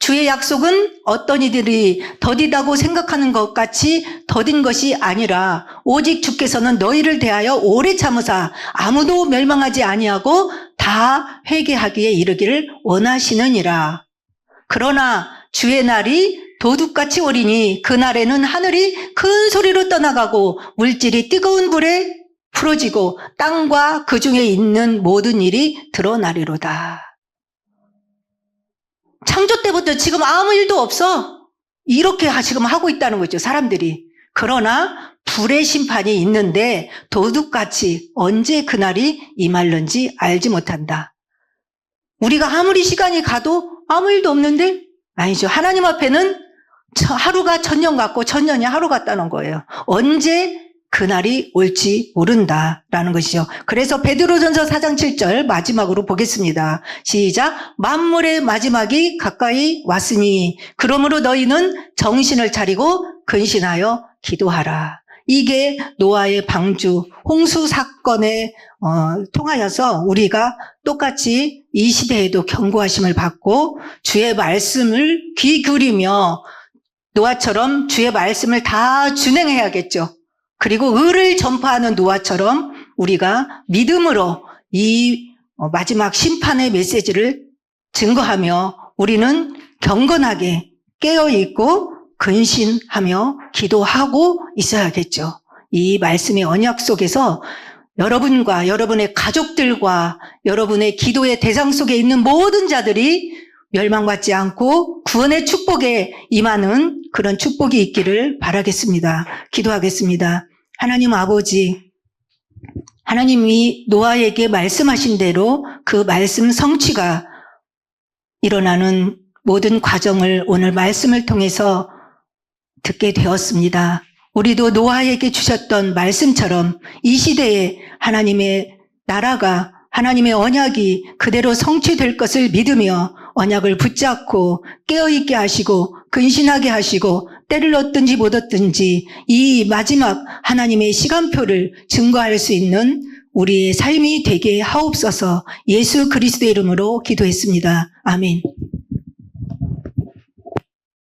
주의 약속은 어떤 이들이 더디다고 생각하는 것 같이 더딘 것이 아니라 오직 주께서는 너희를 대하여 오래 참으사 아무도 멸망하지 아니하고 다 회개하기에 이르기를 원하시느니라. 그러나 주의 날이 도둑같이 오리니 그날에는 하늘이 큰 소리로 떠나가고 물질이 뜨거운 불에 풀어지고 땅과 그 중에 있는 모든 일이 드러나리로다. 창조 때부터 지금 아무 일도 없어. 이렇게 지금 하고 있다는 거죠, 사람들이. 그러나 불의 심판이 있는데 도둑같이 언제 그날이 임할는지 알지 못한다. 우리가 아무리 시간이 가도 아무 일도 없는데? 아니죠. 하나님 앞에는 하루가 천년 같고 천년이 하루 같다는 거예요. 언제 그날이 올지 모른다라는 것이죠. 그래서 베드로전서 4장 7절 마지막으로 보겠습니다. 시작. 만물의 마지막이 가까이 왔으니 그러므로 너희는 정신을 차리고 근신하여 기도하라. 이게 노아의 방주 홍수 사건에 통하여서 우리가 똑같이 이 시대에도 경고하심을 받고 주의 말씀을 귀 기울이며 노아처럼 주의 말씀을 다 준행해야겠죠. 그리고 의를 전파하는 노아처럼 우리가 믿음으로 이 마지막 심판의 메시지를 증거하며 우리는 경건하게 깨어있고 근신하며 기도하고 있어야겠죠. 이 말씀의 언약 속에서 여러분과 여러분의 가족들과 여러분의 기도의 대상 속에 있는 모든 자들이 멸망받지 않고 구원의 축복에 임하는 그런 축복이 있기를 바라겠습니다. 기도하겠습니다. 하나님 아버지, 하나님이 노아에게 말씀하신 대로 그 말씀 성취가 일어나는 모든 과정을 오늘 말씀을 통해서 듣게 되었습니다. 우리도 노아에게 주셨던 말씀처럼 이 시대에 하나님의 나라가 하나님의 언약이 그대로 성취될 것을 믿으며 언약을 붙잡고 깨어있게 하시고 근신하게 하시고 때를 얻든지 못 얻든지 이 마지막 하나님의 시간표를 증거할 수 있는 우리의 삶이 되게 하옵소서. 예수 그리스도의 이름으로 기도했습니다. 아멘.